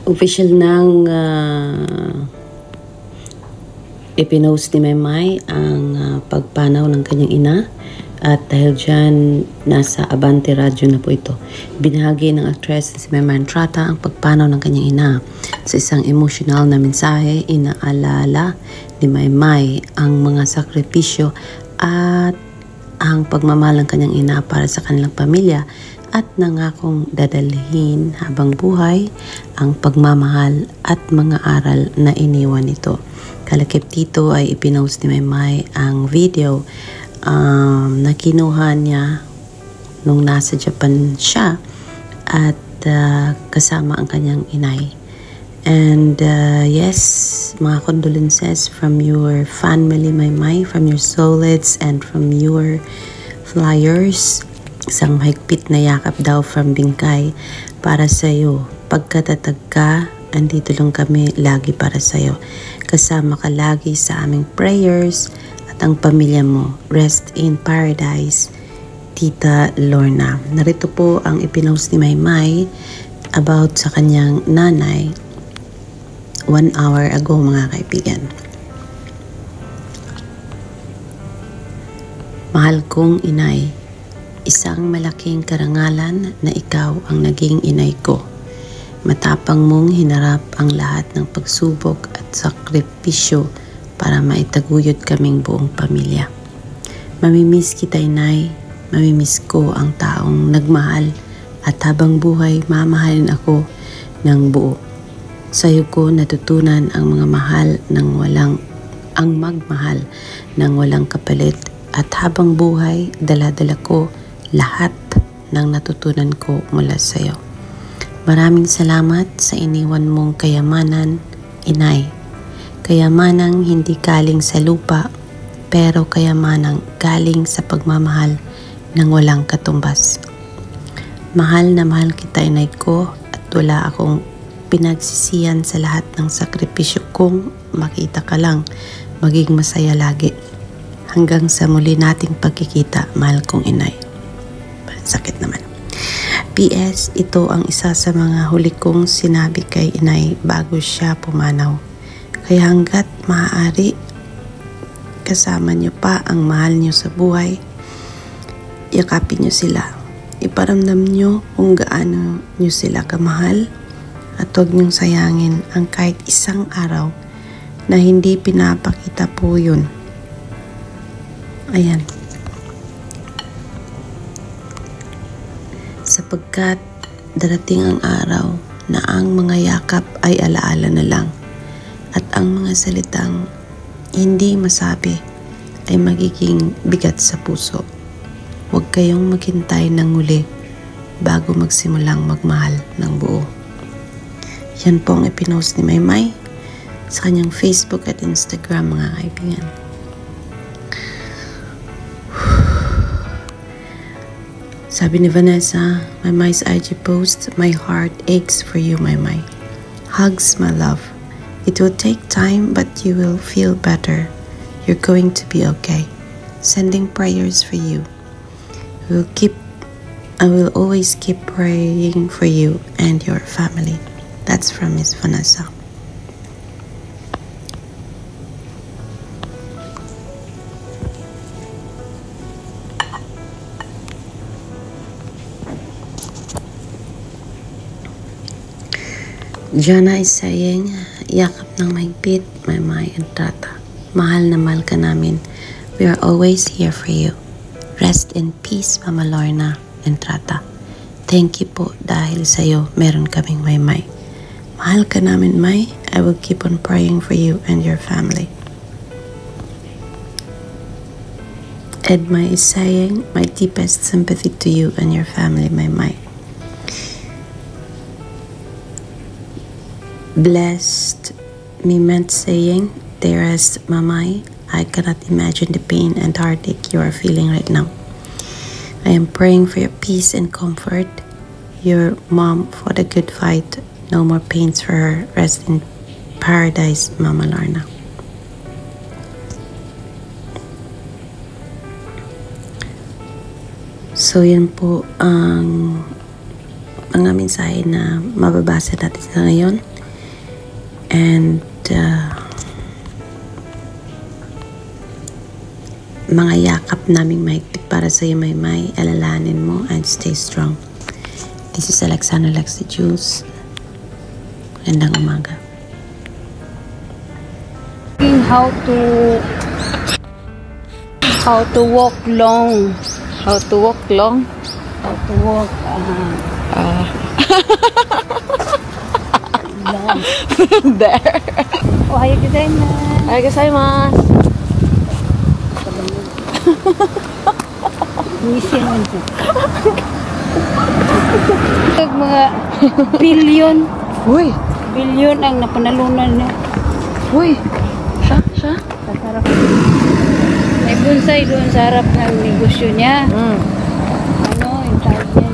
Official nang ipinost ni Maymay ang pagpanaw ng kanyang ina, at dahil dyan nasa Abante Radio na po ito. Binahagi ng actress si Maymay Entrata ang pagpanaw ng kanyang ina. Sa isang emotional na mensahe, inaalala ni Maymay ang mga sakripisyo at ang pagmamahal ng kanyang ina para sa kanilang pamilya, at nangakong dadalhin habang buhay ang pagmamahal at mga aral na iniwan nito. Kalakip dito ay ipinost ni Maymay ang video na kinuha niya nung nasa Japan siya at kasama ang kanyang inay. And yes, mga condolences from your family, Maymay, from your soulmates and from your flyers. Isang mahigpit na yakap daw from Bingkay para sa iyo. Pagkatatag ka, andito lang kami lagi para sa iyo. Kasama ka lagi sa aming prayers at ang pamilya mo. Rest in paradise, Tita Lorna. Narito po ang ipinost ni Maymay about sa kanyang nanay 1 hour ago, mga kaibigan. Mahal kong inay, isang malaking karangalan na ikaw ang naging inay ko. Matapang mong hinarap ang lahat ng pagsubok at sakripisyo para maitaguyod kaming buong pamilya. Mamimiss kita, inay. Mamimiss ko ang taong nagmahal at habang buhay mamahalin ako ng buo. Sa'yo ko natutunan ang mga magmahal ng walang kapalit, at habang buhay dala-dala ko lahat ng natutunan ko mula sa iyo. Maraming salamat sa iniwan mong kayamanan, inay. Kayamanang hindi galing sa lupa, pero kayamanang galing sa pagmamahal ng walang katumbas. Mahal na mahal kita, inay ko, at wala akong pinagsisiyan sa lahat ng sakripisyo kong makita ka lang maging masaya lagi. Hanggang sa muli nating pagkikita, mahal kong inay. Sakit naman. P.S. Ito ang isa sa mga huli kong sinabi kay inay bago siya pumanaw. Kaya hanggat maaari, kasama niyo pa ang mahal niyo sa buhay. Yakapin niyo sila. Iparamdam niyo kung gaano niyo sila kamahal, at huwag niyong sayangin ang kahit isang araw na hindi pinapakita po yun. Ayan. Sapagkat darating ang araw na ang mga yakap ay alaala na lang, at ang mga salitang hindi masabi ay magiging bigat sa puso. Huwag kayong maghintay ng muli bago magsimulang magmahal ng buo. Yan po ang ipinost ni Maymay sa kanyang Facebook at Instagram, mga kaibigan. Sabi ni Vanessa, Maymay's IG post, my heart aches for you, Maymay. Hugs, my love. It will take time, but you will feel better. You're going to be okay. Sending prayers for you. I will always keep praying for you and your family. That's from Miss Vanessa. Jana is saying, yakap ng mahigpit, Maymay Entrata. Mahal na mahal ka namin. We are always here for you. Rest in peace, Mama Lorna Entrata. Thank you po dahil sa'yo meron kaming Maymay. Mahal ka namin, May. I will keep on praying for you and your family. Edma is saying, my deepest sympathy to you and your family, Maymay. Blessed Miment saying, dearest Mamay, I cannot imagine the pain and heartache you are feeling right now. I am praying for your peace and comfort. Your mom fought a good fight. No more pains for her. Rest in paradise, Mama Lorna. So yan po ang mga mensahe na mababasa natin sa ngayon. And mga yakap naming mahigpit para sa iyo, Maymay. Alalahanin mo and stay strong. This is Alexandra Lexi Juice. Magandang umaga. How to walk long. How to walk long? How to walk long. There. Ohayou gozaimasu. Ohayou gozaimasu. Mission man siya. Mga bilyon. Uy. Bilyon ang napanalunan niya. Uy. Siya? Sarap. May bonsai doon sa harap ng negosyo niya. Ano, yung tawag niya.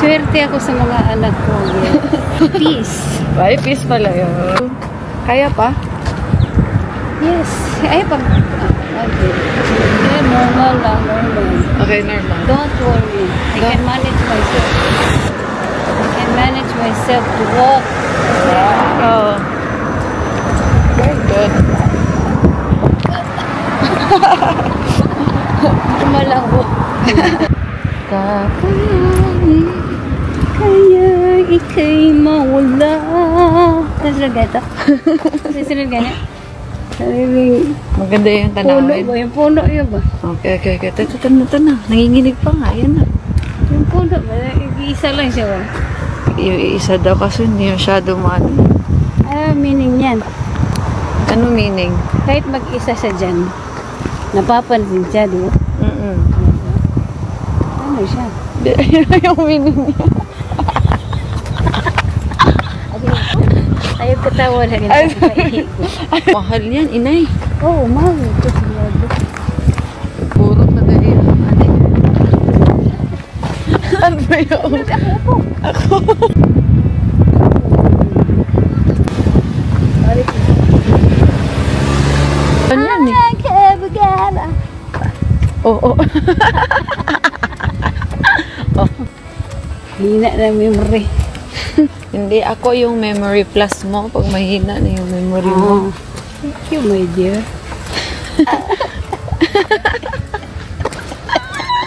Swerte ako sa mga anak ko. Peace. Ay, peace pala yun. Kaya pa? Yes. Ay, pag... Okay. Normal lang, normal. Okay, normal. Don't worry. I can manage myself. I can manage myself to walk. Oh. Very good. Normal lang walk. Kakayanin. Kaya ika'y mawala. Nasunod ka ito? Nasunod ka na? Maganda yung tanawin. Puno ba? Yung puno yun ba? Okay. Ito na. Nanginginig pa nga. Yan na. Yung puno ba? Iisa lang siya ba? Yung isa daw kasi hindi masyado maano. Ano meaning yan? Ano meaning? Kahit mag-isa siya dyan, napapansin siya, di ba? Ano siya? Yung meaning niya. Ayaw katawa na rin. Mahal yan, inay. Oo, mahal. Ito sigurado. Puro na dahil. Ano ba yun? Ako. Ano yan eh? Oo. Hina na memory. Hindi, ako yung memory plus mo pag mahina na yung memory mo. Thank you, my dear.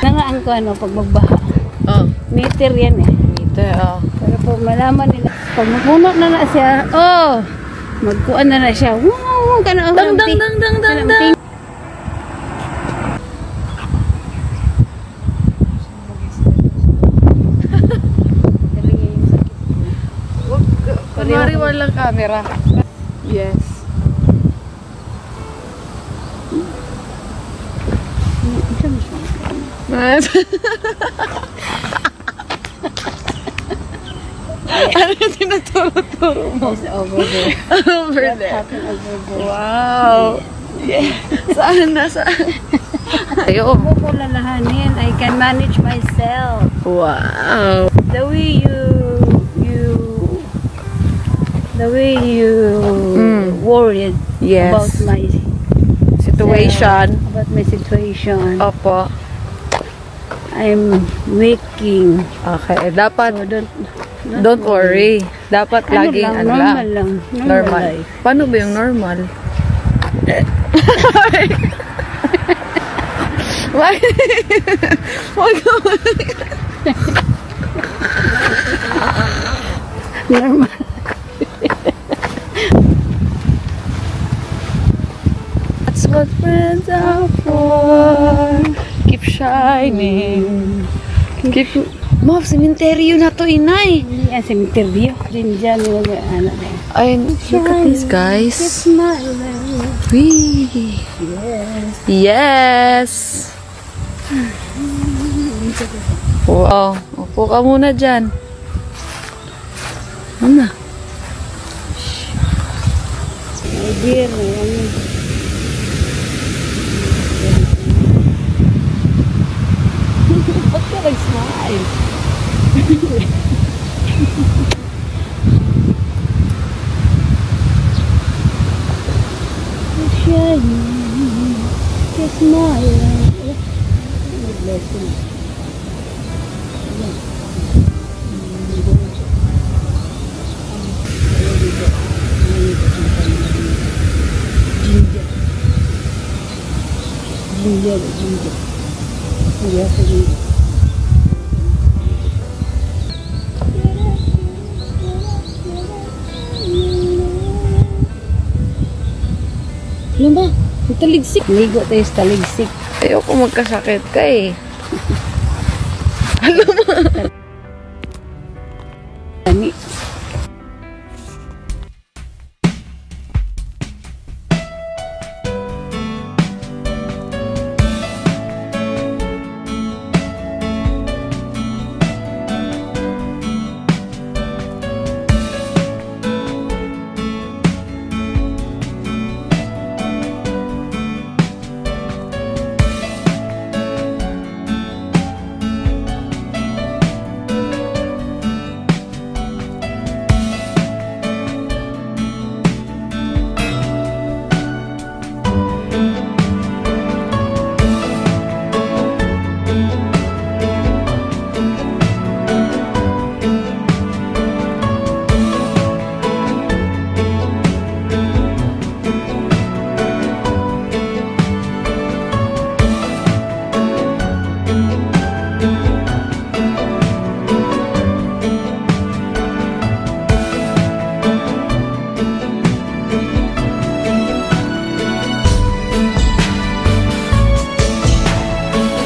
Nangaan ko ano, pag magbaha. Oh. Meter yan eh. Meter, oh. Pero pag malaman nila, pag mapuno na siya, magkuan na siya. Wow, gano'n. Dang. Kunwari walang camera. Yes. Ano yung tinuturo-turo mo? It's over there. Over What there. happened over there? Wow. Yeah. Saan? Ayo. Huwag ko lalahanin. I can manage myself. Wow. The way you worried Yes. about my Situation. Opo. I'm waking. Okay. Dapat, So don't worry. Dapat Ano laging lang, ano normal lang. lang. Normal. life. Paano ba yung normal? Wag Normal. That's what friends are for. Keep shining. Keep... Mom, sementeryo na to, inay. Hindi yan, cemetery. Din dyan yung anak niya. Ay, look at this, guys. It's my life. Wee. Yes. Yes. Wow. Upo ka muna dyan. Ano? My dear, Ba't ka nag-smile? shining. It's my life. Blessing. Hindi ako hindi. Hindi ako hindi. Ano ba? Ang taligsik. Ligo tayo sa taligsik. Ayoko magkasakit ka eh. Dami.